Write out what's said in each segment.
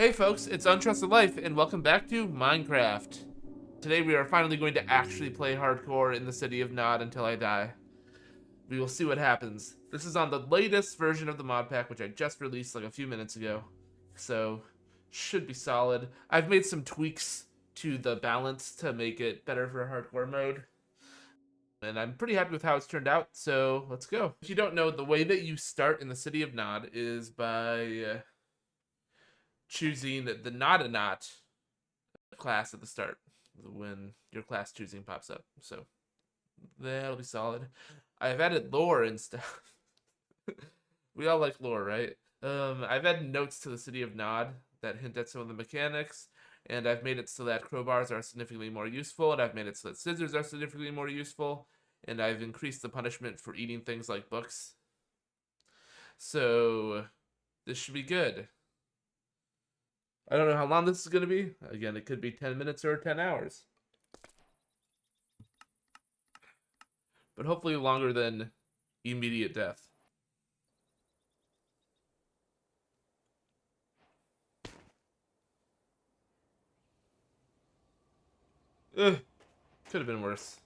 Hey folks, it's Untrusted Life, and welcome back to Minecraft. Today we are finally going to actually play hardcore in the city of Nod until I die. We will see what happens. This is on the latest version of the mod pack, which I just released like a few minutes ago. So, should be solid. I've made some tweaks to the balance to make it better for hardcore mode. And I'm pretty happy with how it's turned out, so let's go. If you don't know, the way that you start in the city of Nod is by choosing the Not class at the start when your class choosing pops up. So that'll be solid. I've added lore and stuff. We all like lore, right? I've added notes to the city of Nod that hint at some of the mechanics, and I've made it so that crowbars are significantly more useful, and I've made it so that scissors are significantly more useful, and I've increased the punishment for eating things like books. So this should be good. I don't know how long this is going to be. Again, it could be 10 minutes or 10 hours. But hopefully longer than immediate death. Ugh, could have been worse.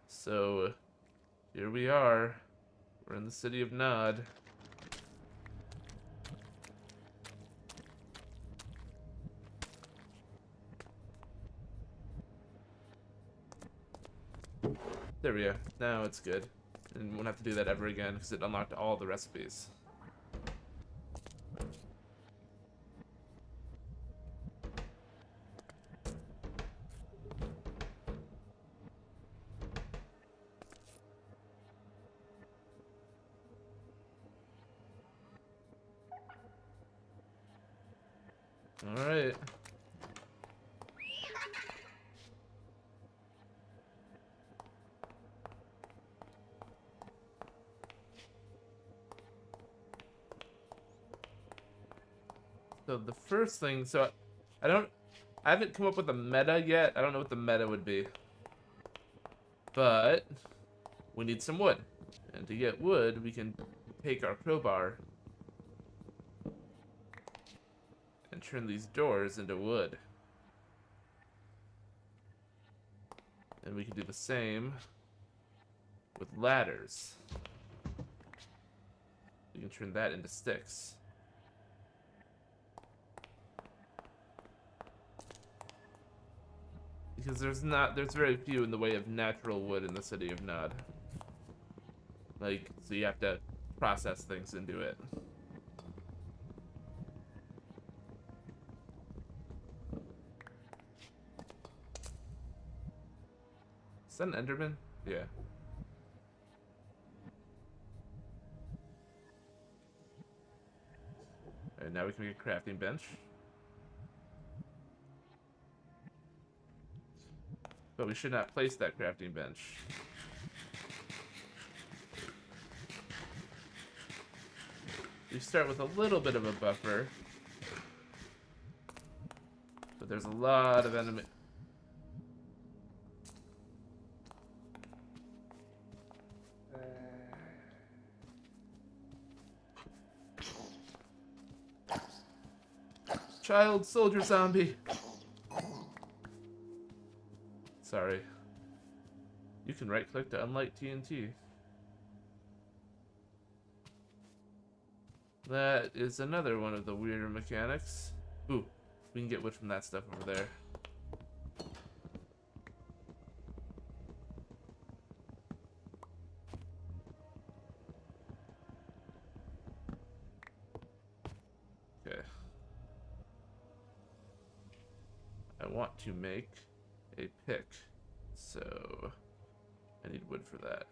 So, here we are. We're in the city of Nod. There we go. Now it's good. And won't have to do that ever again because it unlocked all the recipes. Alright. So the first thing, I haven't come up with a meta yet. I don't know what the meta would be. But we need some wood. And to get wood, we can take our crowbar and turn these doors into wood. And we can do the same with ladders. We can turn that into sticks. Because there's very few in the way of natural wood in the city of Nod. Like, so you have to process things into it. Is that an Enderman? Yeah. Alright, now we can make a crafting bench. But we should not place that crafting bench. We start with a little bit of a buffer. But there's a lot of enemy. Child soldier zombie. Sorry. You can right click to unlight TNT. That is another one of the weirder mechanics. Ooh, we can get wood from that stuff over there. Okay. I want to make a pick, so I need wood for that.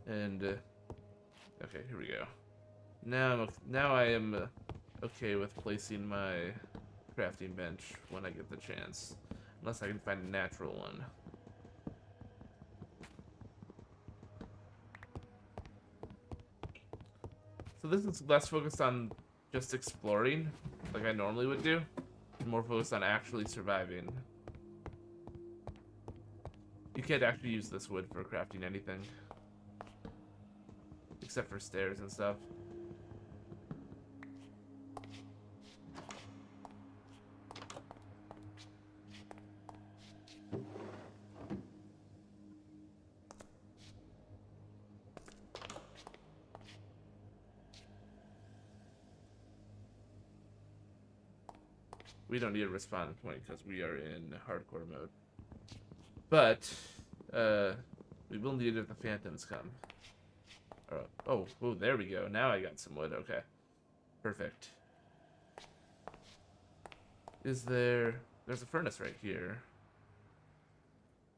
And okay, here we go. Now I am okay with placing my crafting bench when I get the chance, unless I can find a natural one. So this is less focused on just exploring, like I normally would do, and more focused on actually surviving. You can't actually use this wood for crafting anything. except for stairs and stuff. We don't need a respawn point because we are in hardcore mode. But, we will need it if the phantoms come. Oh, there we go. Now I got some wood. Okay. Perfect. There's a furnace right here.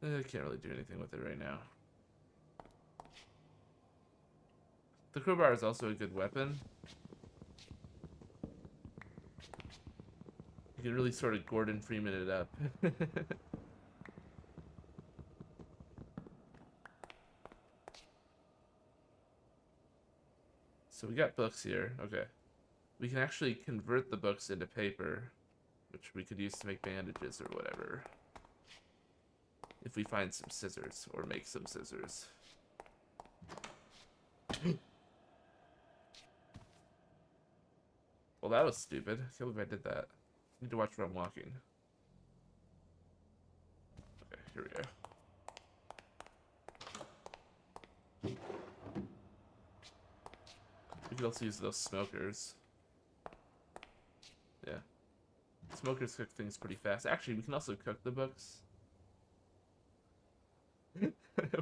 I can't really do anything with it right now. The crowbar is also a good weapon. You can really sort of Gordon Freeman it up. So we got books here. Okay. We can actually convert the books into paper, which we could use to make bandages or whatever. If we find some scissors, or make some scissors. Well, that was stupid. I can't believe I did that. I need to watch where I'm walking. Okay, here we go. We could also use those smokers. Yeah. Smokers cook things pretty fast. Actually, we can also cook the books.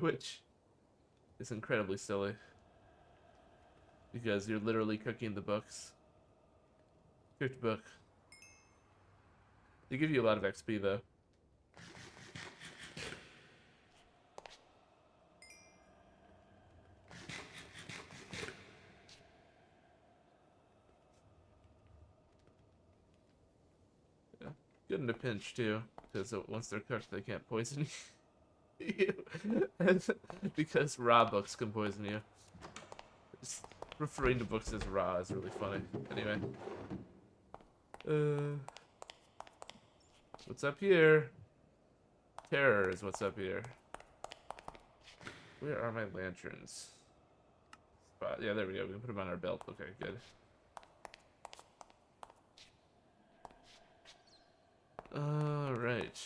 Which is incredibly silly. Because you're literally cooking the books. Cooked book. They give you a lot of XP though. Yeah. Good in a pinch too, because once they're cooked, they can't poison you. Because raw books can poison you. Just referring to books as raw is really funny. Anyway. What's up here? Terror is what's up here. Where are my lanterns? Spot. Yeah, there we go. We can put them on our belt. Okay, good. Alright.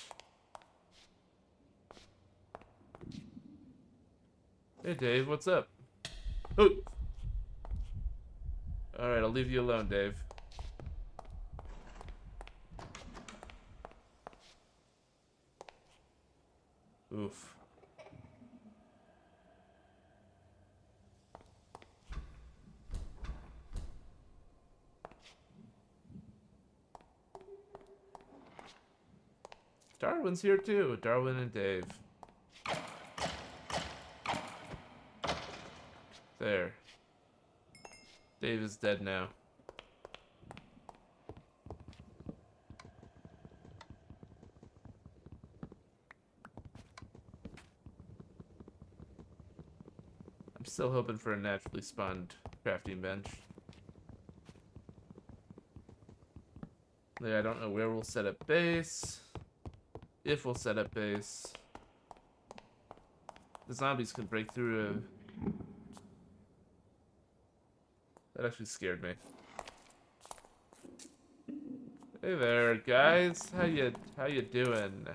Hey, Dave, what's up? Oh! Alright, I'll leave you alone, Dave. Oof. Darwin's here too. Darwin and Dave. There. Dave is dead now. I'm still hoping for a naturally spawned crafting bench. Yeah, I don't know where we'll set up base. If we'll set up base. The zombies can break through a... That actually scared me. Hey there, guys. How you doing?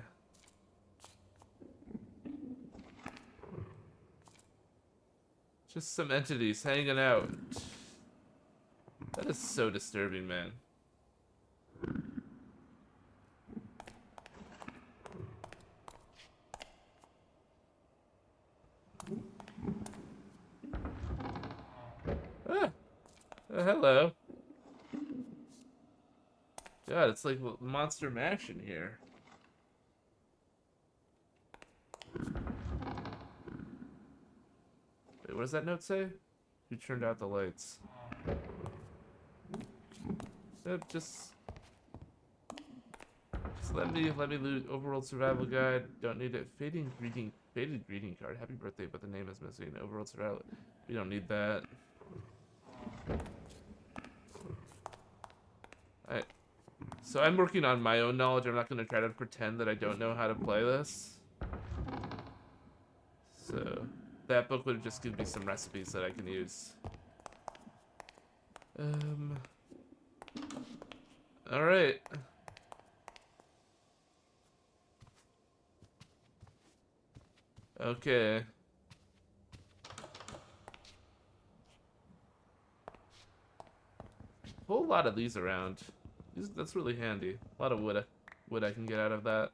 Just some entities hanging out. That is so disturbing, man. Ah. Hello. God, it's like Monster Mash in here. Wait, what does that note say? Who turned out the lights? Just let me loot overworld survival guide. Don't need it. Faded greeting card. Happy birthday, but the name is missing. Overworld survival. We don't need that. So I'm working on my own knowledge. I'm not going to try to pretend that I don't know how to play this. So that book would have just given me some recipes that I can use. All right. Okay. Whole lot of these around. That's really handy. A lot of wood I can get out of that.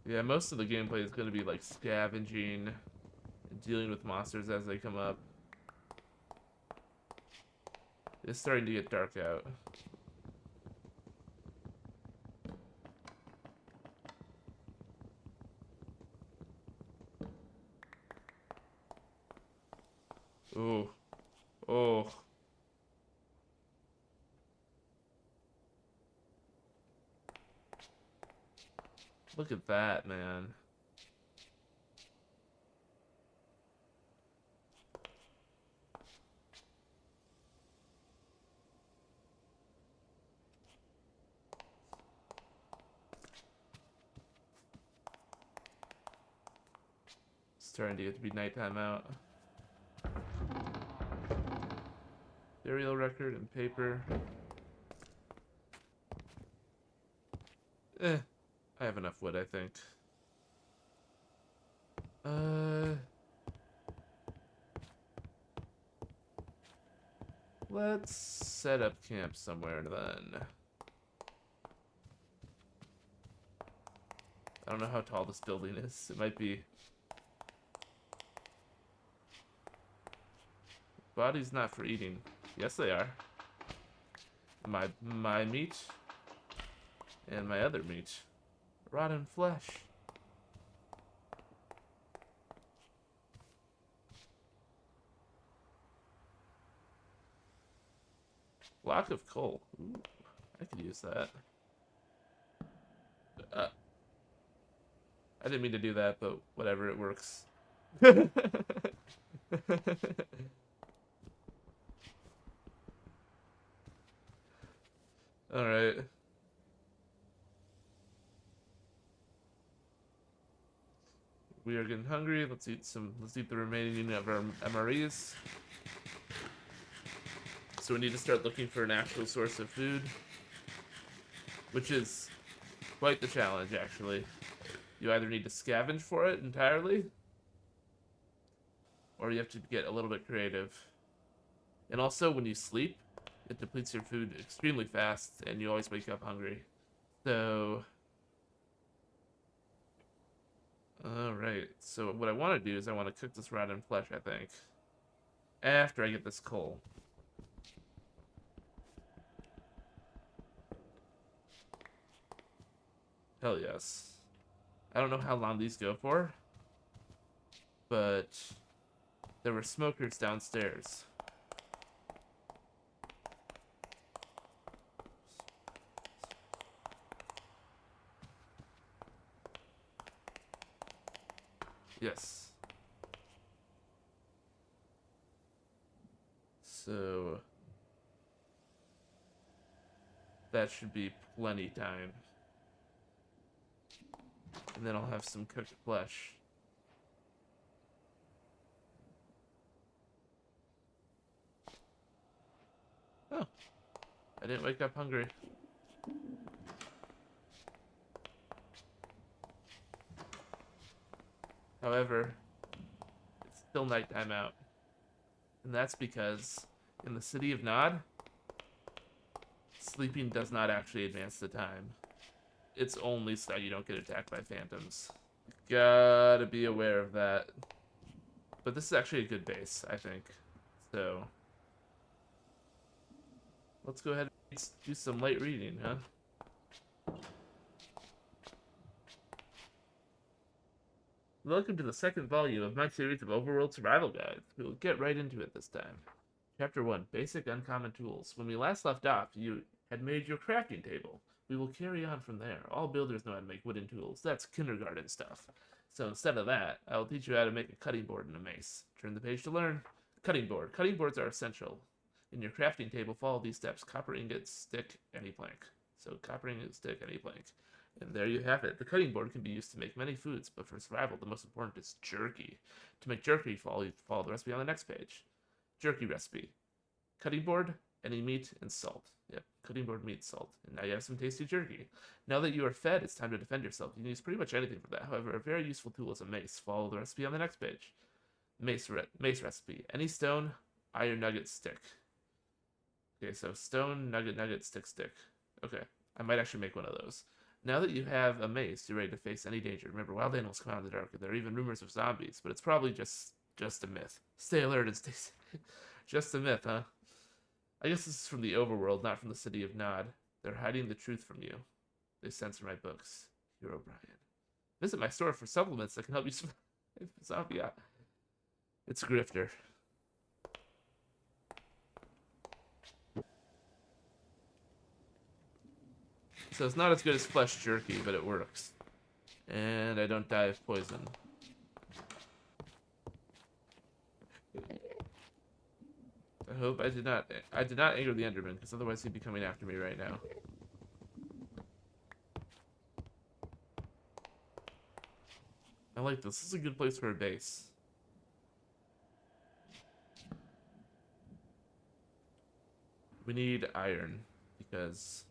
Yeah, most of the gameplay is going to be like scavenging and dealing with monsters as they come up. It's starting to get dark out. Ooh. Oh. Look at that, man. Starting to get to be nighttime out. Burial record and paper. I have enough wood, I think. Let's set up camp somewhere then. I don't know how tall this building is. It might be... Bodies not for eating. Yes, they are. My meat and my other meat. Rotten flesh. Block of coal. Ooh, I could use that. I didn't mean to do that, but whatever, it works. Alright. We are getting hungry. Let's eat the remaining of our MREs. So we need to start looking for an actual source of food, which is quite the challenge, actually. You either need to scavenge for it entirely, or you have to get a little bit creative. And also, when you sleep, it depletes your food extremely fast, and you always wake up hungry. So... Alright, so what I want to do is I want to cook this rotten flesh, I think. After I get this coal. Hell yes. I don't know how long these go for, but there were smokers downstairs. Yes. So that should be plenty time. And then I'll have some cooked flesh. Oh. I didn't wake up hungry. However, it's still nighttime out. And that's because in the city of Nod, sleeping does not actually advance the time. It's only so you don't get attacked by phantoms. Gotta be aware of that. But this is actually a good base, I think. So, let's go ahead and do some light reading, huh? Welcome to the second volume of my series of overworld survival guides. We will get right into it this time. Chapter 1, Basic Uncommon Tools. When we last left off, you had made your crafting table. We will carry on from there. All builders know how to make wooden tools. That's kindergarten stuff. So instead of that, I will teach you how to make a cutting board and a mace. Turn the page to learn. Cutting board. Cutting boards are essential. In your crafting table, follow these steps. Copper ingot, stick, any plank. So copper ingot, stick, any plank. And there you have it. The cutting board can be used to make many foods, but for survival, the most important is jerky. To make jerky, follow the recipe on the next page. Jerky recipe. Cutting board, any meat, and salt. Yep, cutting board, meat, salt. And now you have some tasty jerky. Now that you are fed, it's time to defend yourself. You can use pretty much anything for that. However, a very useful tool is a mace. Follow the recipe on the next page. Mace recipe. Any stone, iron nugget, stick. Okay, so stone, nugget, stick. Okay, I might actually make one of those. Now that you have a mace, you're ready to face any danger. Remember, wild animals come out in the dark, and there are even rumors of zombies, but it's probably just a myth. Stay alert and stay safe. Just a myth, huh? I guess this is from the overworld, not from the city of Nod. They're hiding the truth from you. They censor my books. Hero Brian. Visit my store for supplements that can help you survive zombie. It's a grifter. So it's not as good as flesh jerky, but it works. And I don't die of poison. I hope I did not anger the Enderman, because otherwise he'd be coming after me right now. I like this. This is a good place for a base. We need iron, because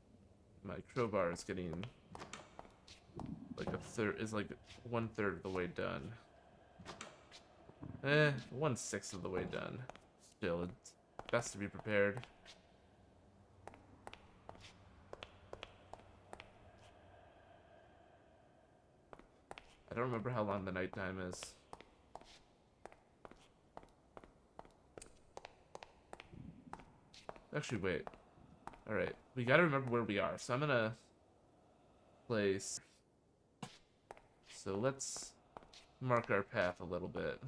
my crowbar is getting like like 1/3 of the way done. 1/6 of the way done. Still, it's best to be prepared. I don't remember how long the nighttime is. Actually, wait. Alright, we gotta remember where we are. So I'm gonna place. So let's mark our path a little bit.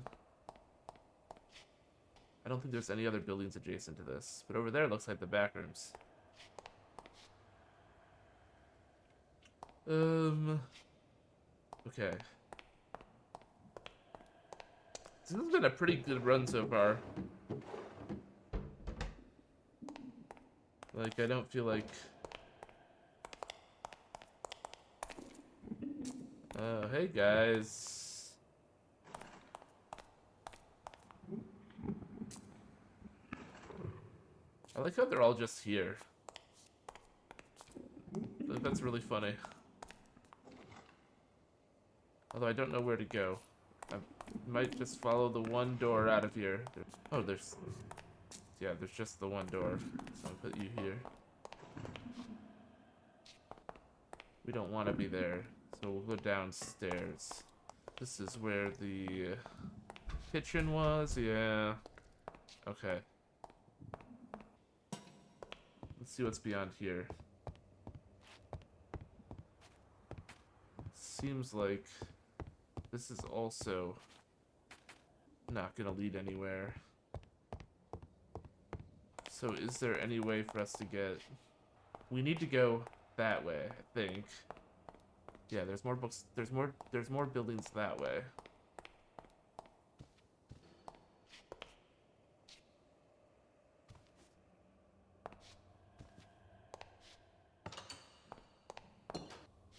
I don't think there's any other buildings adjacent to this, but over there looks like the back rooms. Okay. This has been a pretty good run so far. Like, I don't feel like... hey guys. I like how they're all just here. I think that's really funny. Although I don't know where to go. I might just follow the one door out of here. Oh, there's just the one door. So I'll put you here. We don't want to be there, so we'll go downstairs. This is where the kitchen was, yeah. Okay. Let's see what's beyond here. Seems like this is also not gonna lead anywhere. So is there any way for us to get... We need to go that way, I think. Yeah, there's more books. There's more buildings that way.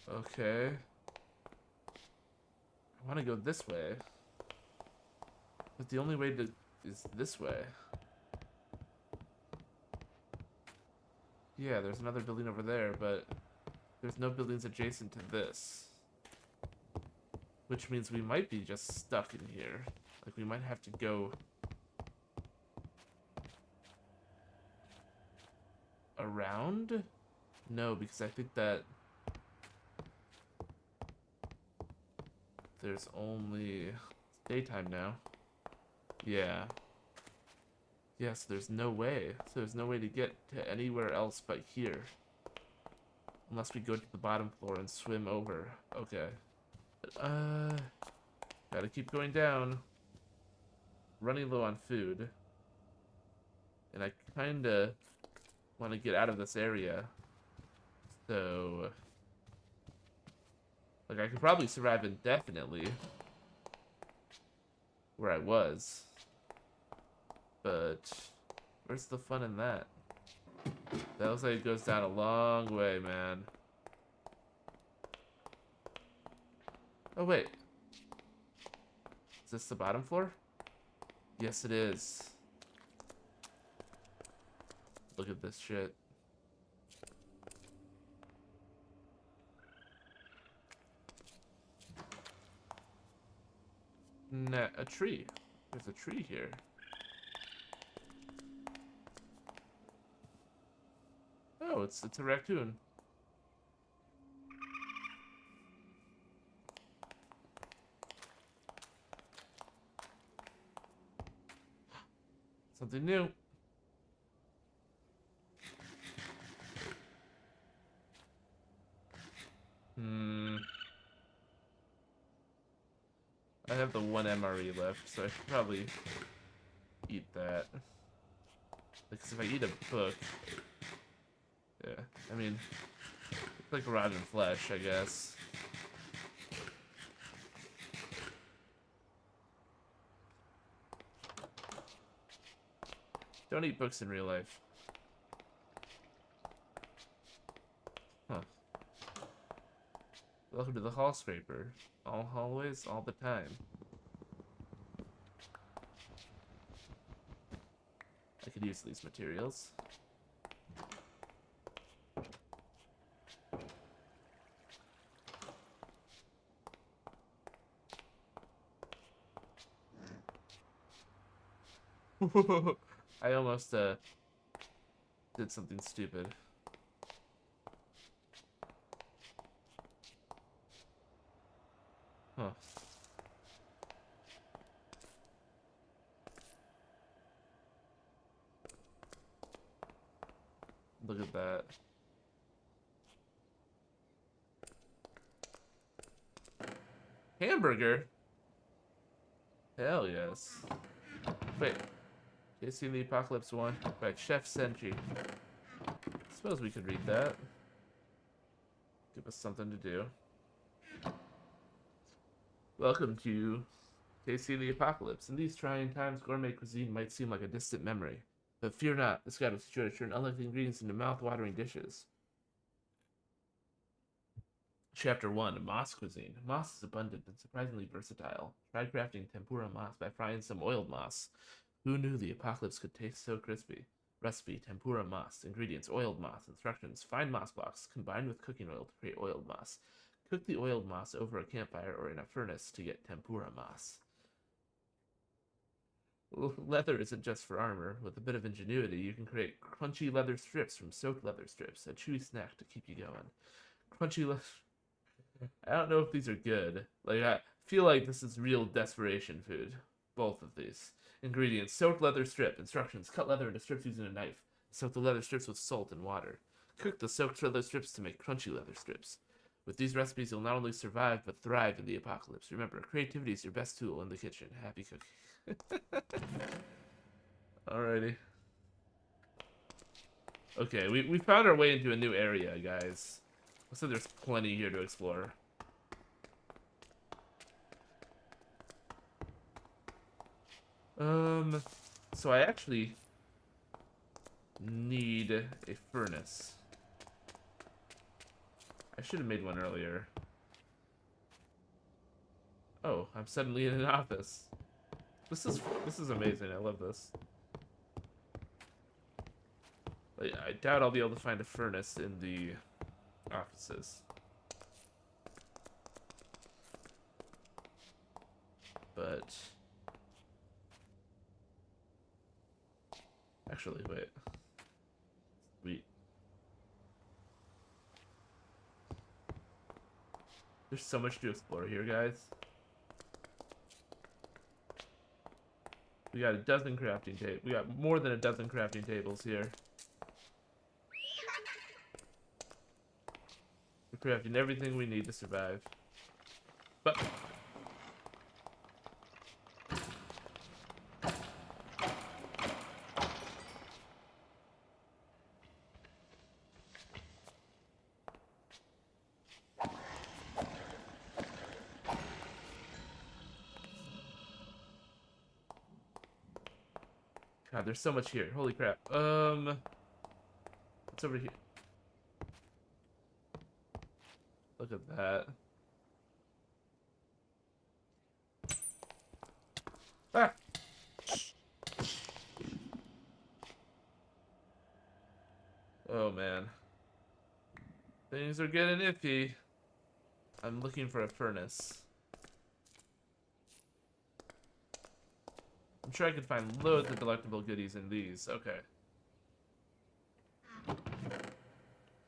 Okay. I want to go this way. But the only way to is this way. Yeah, there's another building over there, but there's no buildings adjacent to this. Which means we might be just stuck in here. Like, we might have to go around? No, because I think that there's only... It's daytime now. Yeah. Yes, there's no way. So there's no way to get to anywhere else but here. Unless we go to the bottom floor and swim over. Okay. Gotta keep going down. Running low on food. And I kinda want to get out of this area. So... Like, I could probably survive indefinitely. Where I was. But where's the fun in that? That looks like it goes down a long way, man. Oh, wait. Is this the bottom floor? Yes, it is. Look at this shit. Nah, a tree. There's a tree here. Oh, it's a raccoon. Something new. I have the one MRE left, so I should probably eat that. Because if I eat a book... Yeah, I mean... It's like rotten flesh, I guess. Don't eat books in real life. Huh. Welcome to the hall scraper. All hallways, all the time. I could use these materials. I almost did something stupid. Huh. Look at that. Hamburger? Hell yes. Wait. Tasting the Apocalypse 1 by Chef Senji. Suppose we could read that. Give us something to do. Welcome to Tasting the Apocalypse. In these trying times, gourmet cuisine might seem like a distant memory. But fear not, this guide will teach you how to turn unlikely ingredients into mouth-watering dishes. Chapter 1, Moss Cuisine. Moss is abundant and surprisingly versatile. Try crafting tempura moss by frying some oiled moss. Who knew the apocalypse could taste so crispy? Recipe, tempura moss. Ingredients, oiled moss. Instructions, fine moss blocks combined with cooking oil to create oiled moss. Cook the oiled moss over a campfire or in a furnace to get tempura moss. Leather isn't just for armor. With a bit of ingenuity, you can create crunchy leather strips from soaked leather strips, a chewy snack to keep you going. Crunchy leather... I don't know if these are good. Like, I feel like this is real desperation food. Both of these. Ingredients, soaked leather strip. Instructions, cut leather into strips using a knife. Soak the leather strips with salt and water. Cook the soaked leather strips to make crunchy leather strips. With these recipes, you'll not only survive, but thrive in the apocalypse. Remember, creativity is your best tool in the kitchen. Happy cooking. Alrighty. Okay, we found our way into a new area, guys. So there's plenty here to explore. So I actually need a furnace. I should have made one earlier. Oh, I'm suddenly in an office. This is amazing. I love this. Like, I doubt I'll be able to find a furnace in the offices. But actually, wait. Sweet. There's so much to explore here, guys. We got a dozen crafting tables. We got more than a dozen crafting tables here. We're crafting everything we need to survive. But God, there's so much here. Holy crap. What's over here? Look at that. Ah! Oh man. Things are getting iffy. I'm looking for a furnace. I'm sure I could find loads of delectable goodies in these. Okay.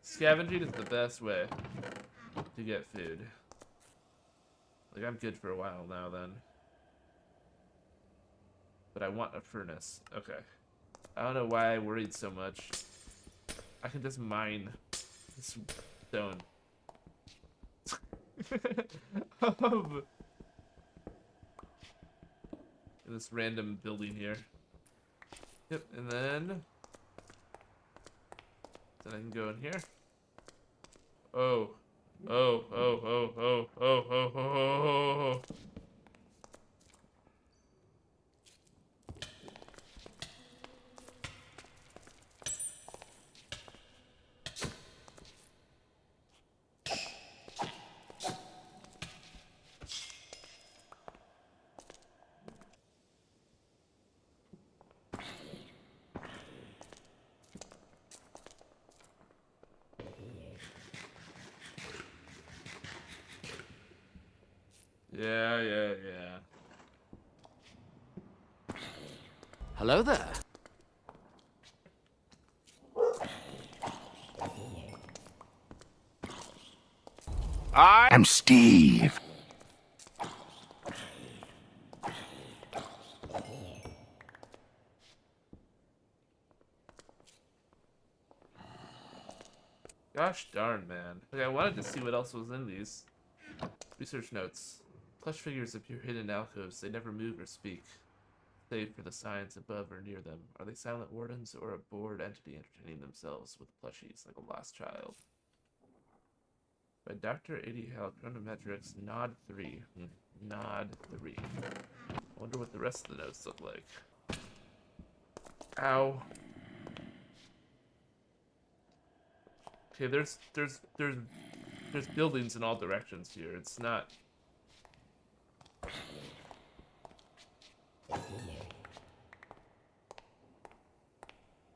Scavenging is the best way to get food. Like, I'm good for a while now then. But I want a furnace. Okay. I don't know why I worried so much. I can just mine this stone. In this random building here. Yep, and then I can go in here. Oh. Oh, oh, oh, oh, oh, oh, oh, oh, oh. Yeah, yeah, yeah. Hello there. I'm Steve. Gosh darn, man. Like, I wanted to see what else was in these. Research notes. Plush figures appear hidden in alcoves. They never move or speak, save for the signs above or near them. Are they silent wardens or a bored entity entertaining themselves with plushies like a lost child? By Dr. A.D. Hall, Chronometrics, Nod 3. Nod 3. I wonder what the rest of the notes look like. Ow. Okay, there's buildings in all directions here. It's not...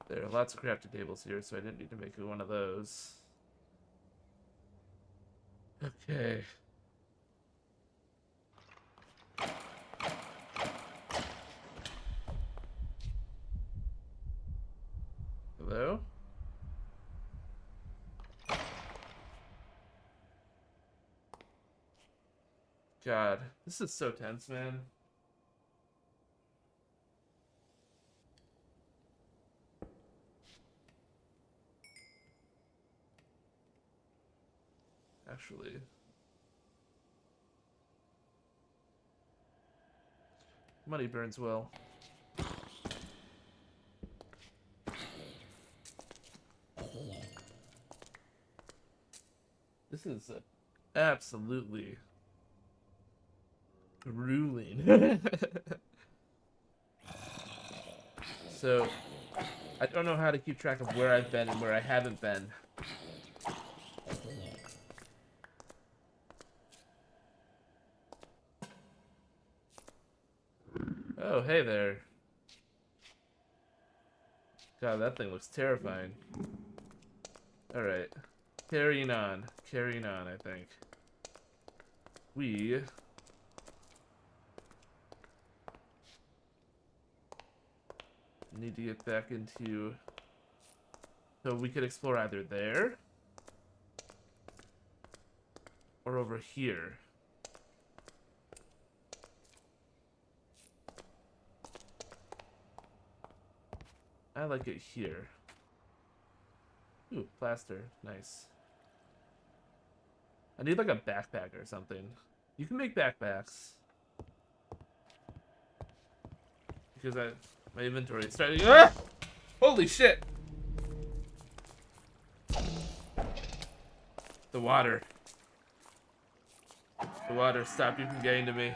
There are lots of crafted tables here, so I didn't need to make one of those. Okay. Hello? God, this is so tense, man. Actually. Money burns well. This is absolutely grueling. So, I don't know how to keep track of where I've been and where I haven't been. Oh, hey there. God, that thing looks terrifying. Alright. Carrying on. Carrying on, I think. We... need to get back into... So we could explore either there... or over here. I like it here. Ooh, plaster. Nice. I need like a backpack or something. You can make backpacks. Because my inventory is starting... Ah! Holy shit! The water. The water stopped you from getting to me.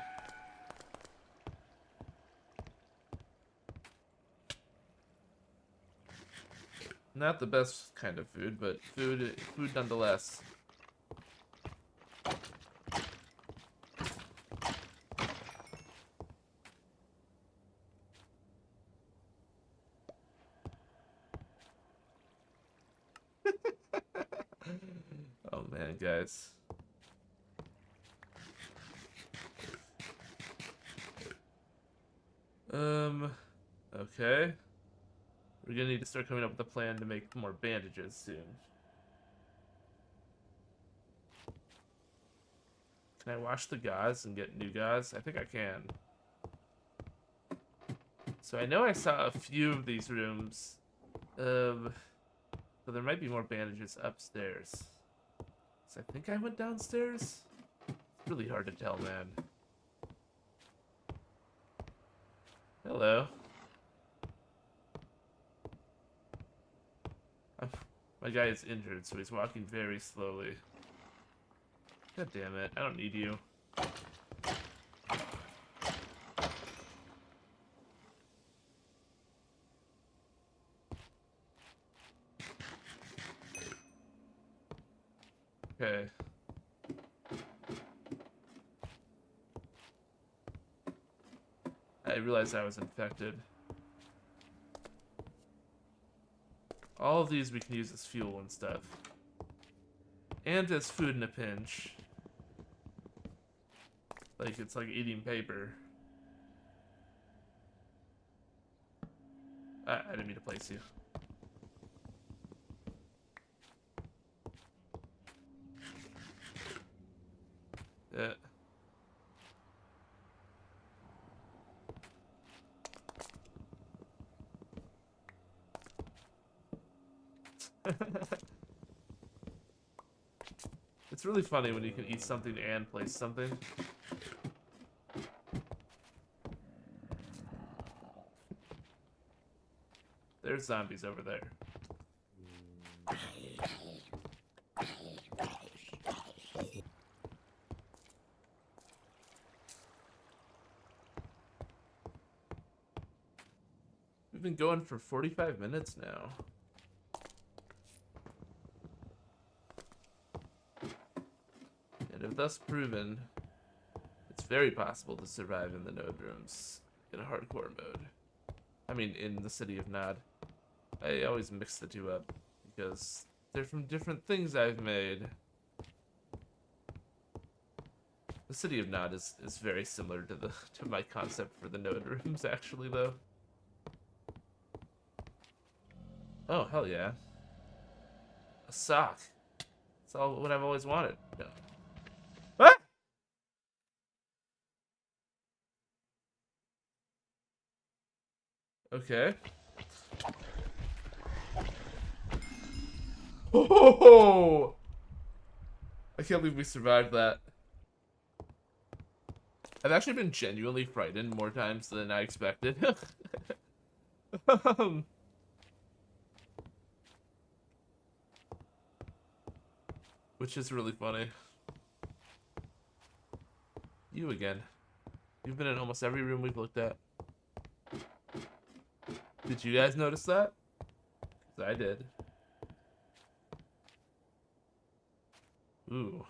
Not the best kind of food, but food nonetheless. plan, guys. Okay. We're gonna need to start coming up with a plan to make more bandages soon. Can I wash the gauze and get new gauze? I think I can. So I know I saw a few of these rooms. So there might be more bandages upstairs. So I think I went downstairs? It's really hard to tell, man. Hello. My guy is injured, so he's walking very slowly. God damn it, I don't need you. Okay. I realized I was infected. All of these we can use as fuel and stuff. And as food in a pinch. Like, it's like eating paper. I didn't mean to place you. Yeah. It's really funny when you can eat something and place something. There's zombies over there. We've been going for 45 minutes now. And if thus proven, it's very possible to survive in the node rooms in a hardcore mode. I mean, in the city of Nod. I always mix the two up because they're from different things I've made. The city of Nod is very similar to my concept for the node rooms, actually, though. Oh, hell yeah. A sock. That's all what I've always wanted. No. Ah! Okay. Oh! I can't believe we survived that. I've actually been genuinely frightened more times than I expected. Which is really funny. You again. You've been in almost every room we've looked at. Did you guys notice that? 'Cause I did. Ooh.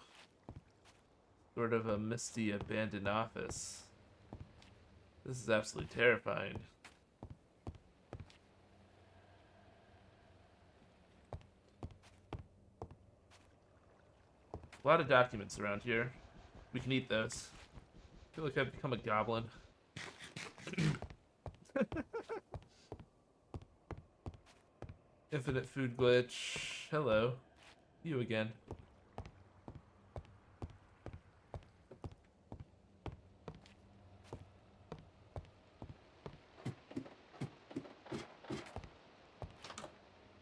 Sort of a misty, abandoned office. This is absolutely terrifying. A lot of documents around here. We can eat those. I feel like I've become a goblin. Infinite food glitch. Hello. You again.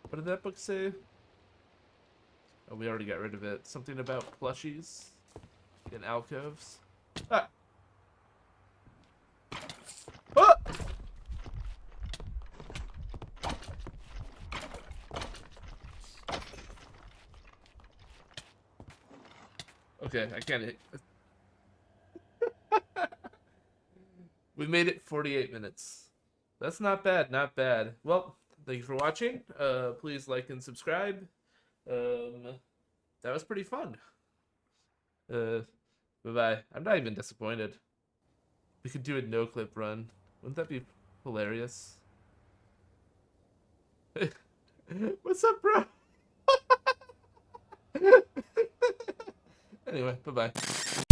What did that book say? Oh, we already got rid of it. Something about plushies in alcoves. Ah! Ah! Okay, I can't hit. We made it 48 minutes. That's not bad, not bad. Well, thank you for watching. Please like and subscribe. That was pretty fun. Bye-bye. I'm not even disappointed. We could do a no-clip run. Wouldn't that be hilarious? What's up, bro? Anyway, bye-bye.